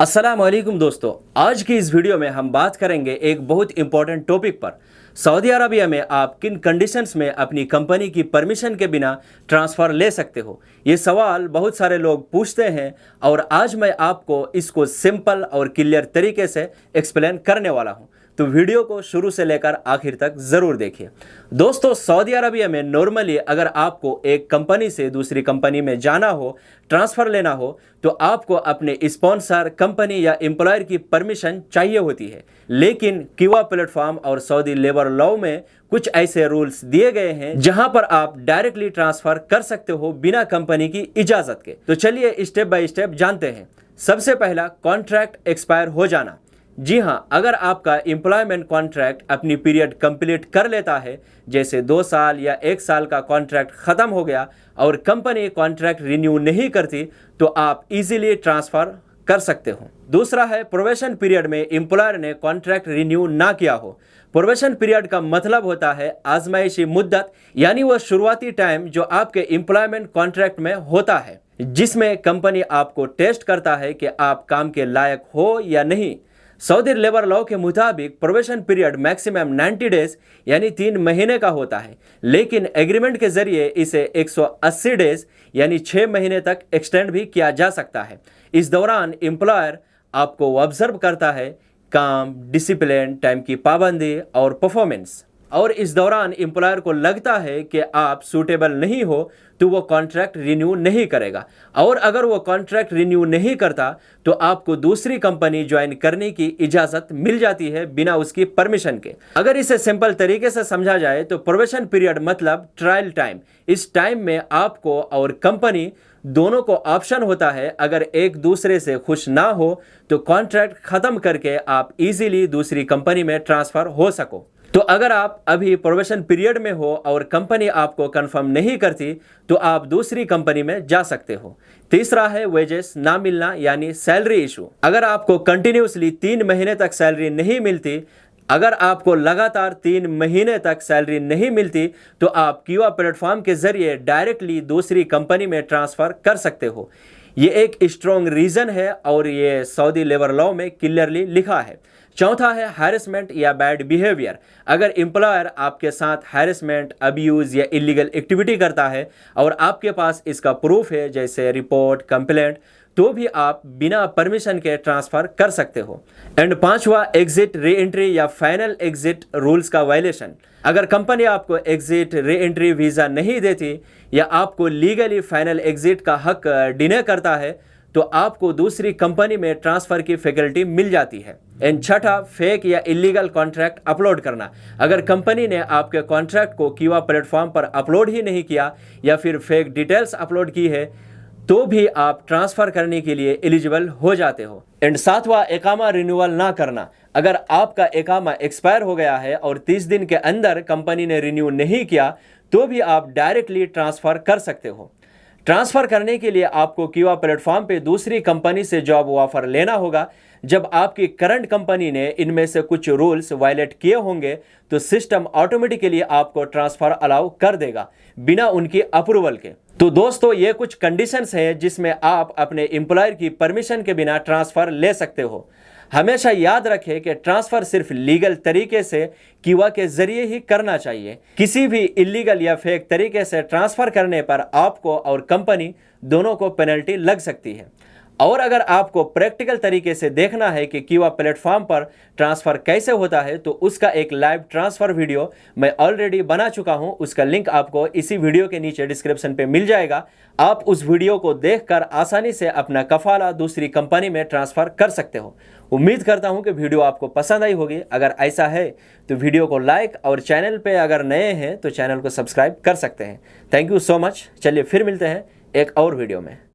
अस्सलामुअलैकुम दोस्तों, आज की इस वीडियो में हम बात करेंगे एक बहुत इंपॉर्टेंट टॉपिक पर। सऊदी अरबिया में आप किन कंडीशंस में अपनी कंपनी की परमिशन के बिना ट्रांसफ़र ले सकते हो। ये सवाल बहुत सारे लोग पूछते हैं और आज मैं आपको इसको सिंपल और क्लियर तरीके से एक्सप्लेन करने वाला हूँ, तो वीडियो को शुरू से लेकर आखिर तक ज़रूर देखिए। दोस्तों, सऊदी अरबिया में नॉर्मली अगर आपको एक कंपनी से दूसरी कंपनी में जाना हो, ट्रांसफ़र लेना हो, तो आपको अपने स्पॉन्सर कंपनी या एम्प्लॉयर की परमिशन चाहिए होती है। लेकिन किवा प्लेटफॉर्म और सऊदी लेबर लॉ में कुछ ऐसे रूल्स दिए गए हैं जहां पर आप डायरेक्टली ट्रांसफ़र कर सकते हो बिना कंपनी की इजाज़त के। तो चलिए स्टेप बाय स्टेप जानते हैं। सबसे पहला, कॉन्ट्रैक्ट एक्सपायर हो जाना। जी हाँ, अगर आपका एम्प्लॉयमेंट कॉन्ट्रैक्ट अपनी पीरियड कंप्लीट कर लेता है, जैसे 2 साल या 1 साल का कॉन्ट्रैक्ट ख़त्म हो गया और कंपनी कॉन्ट्रैक्ट रिन्यू नहीं करती, तो आप इजीली ट्रांसफ़र कर सकते हो। दूसरा है, प्रोबेशन पीरियड में एम्प्लॉयर ने कॉन्ट्रैक्ट रिन्यू ना किया हो। प्रोबेशन पीरियड का मतलब होता है आजमाइशी मुद्दत, यानी वह शुरुआती टाइम जो आपके एम्प्लॉयमेंट कॉन्ट्रैक्ट में होता है, जिसमें कंपनी आपको टेस्ट करता है कि आप काम के लायक हो या नहीं। सऊदी लेबर लॉ के मुताबिक प्रोबेशन पीरियड मैक्सिमम 90 डेज यानी 3 महीने का होता है, लेकिन एग्रीमेंट के जरिए इसे 180 डेज यानी 6 महीने तक एक्सटेंड भी किया जा सकता है। इस दौरान एम्प्लॉयर आपको ऑब्जर्व करता है काम, डिसिप्लिन, टाइम की पाबंदी और परफॉर्मेंस, और इस दौरान एम्प्लॉयर को लगता है कि आप सूटेबल नहीं हो तो वो कॉन्ट्रैक्ट रिन्यू नहीं करेगा, और अगर वो कॉन्ट्रैक्ट रिन्यू नहीं करता तो आपको दूसरी कंपनी ज्वाइन करने की इजाज़त मिल जाती है बिना उसकी परमिशन के। अगर इसे सिंपल तरीके से समझा जाए तो प्रोबेशन पीरियड मतलब ट्रायल टाइम। इस टाइम में आपको और कंपनी दोनों को ऑप्शन होता है, अगर एक दूसरे से खुश ना हो तो कॉन्ट्रैक्ट ख़त्म करके आप इजीली दूसरी कंपनी में ट्रांसफ़र हो सको। तो अगर आप अभी प्रोबेशन पीरियड में हो और कंपनी आपको कंफर्म नहीं करती तो आप दूसरी कंपनी में जा सकते हो। तीसरा है वेजेस ना मिलना यानी सैलरी इशू। अगर आपको कंटिन्यूसली 3 महीने तक सैलरी नहीं मिलती, अगर आपको लगातार 3 महीने तक सैलरी नहीं मिलती, तो आप किवा प्लेटफॉर्म के जरिए डायरेक्टली दूसरी कंपनी में ट्रांसफ़र कर सकते हो। ये एक स्ट्रॉन्ग रीज़न है और ये सऊदी लेबर लॉ में क्लियरली लिखा है। चौथा है हैरेसमेंट या बैड बिहेवियर। अगर एम्प्लॉयर आपके साथ हैरेसमेंट, अब्यूज़ या इलीगल एक्टिविटी करता है और आपके पास इसका प्रूफ है, जैसे रिपोर्ट, कंप्लेंट, तो भी आप बिना परमिशन के ट्रांसफ़र कर सकते हो। एंड पांचवा, एग्जिट, री एंट्री या फाइनल एग्जिट रूल्स का वायलेशन। अगर कंपनी आपको एग्जिट, री एंट्री वीज़ा नहीं देती या आपको लीगली फाइनल एग्जिट का हक डिने करता है, तो आपको दूसरी कंपनी में ट्रांसफ़र की फैकल्टी मिल जाती है। एंड छठा, फेक या इलीगल कॉन्ट्रैक्ट अपलोड करना। अगर कंपनी ने आपके कॉन्ट्रैक्ट को किवा प्लेटफॉर्म पर अपलोड ही नहीं किया या फिर फेक डिटेल्स अपलोड की है, तो भी आप ट्रांसफ़र करने के लिए एलिजिबल हो जाते हो। एंड सातवां, इकामा रिन्यूअल ना करना। अगर आपका इकामा एक्सपायर हो गया है और 30 दिन के अंदर कंपनी ने रिन्यू नहीं किया, तो भी आप डायरेक्टली ट्रांसफ़र कर सकते हो। ट्रांसफ़र करने के लिए आपको किवा प्लेटफॉर्म पे दूसरी कंपनी से जॉब ऑफर लेना होगा। जब आपकी करंट कंपनी ने इनमें से कुछ रूल्स वायलेट किए होंगे तो सिस्टम ऑटोमेटिकली आपको ट्रांसफ़र अलाउ कर देगा बिना उनकी अप्रूवल के। तो दोस्तों, ये कुछ कंडीशंस हैं जिसमें आप अपने एम्प्लॉयर की परमिशन के बिना ट्रांसफ़र ले सकते हो। हमेशा याद रखें कि ट्रांसफ़र सिर्फ लीगल तरीके से किवा के ज़रिए ही करना चाहिए। किसी भी इलीगल या फेक तरीके से ट्रांसफ़र करने पर आपको और कंपनी दोनों को पेनल्टी लग सकती है। और अगर आपको प्रैक्टिकल तरीके से देखना है कि किवा प्लेटफॉर्म पर ट्रांसफ़र कैसे होता है, तो उसका एक लाइव ट्रांसफ़र वीडियो मैं ऑलरेडी बना चुका हूं। उसका लिंक आपको इसी वीडियो के नीचे डिस्क्रिप्शन पे मिल जाएगा। आप उस वीडियो को देखकर आसानी से अपना कफाला दूसरी कंपनी में ट्रांसफ़र कर सकते हो। उम्मीद करता हूं कि वीडियो आपको पसंद आई होगी। अगर ऐसा है तो वीडियो को लाइक और चैनल पे अगर नए हैं तो चैनल को सब्सक्राइब कर सकते हैं। Thank you so much. चलिए फिर मिलते हैं एक और वीडियो में।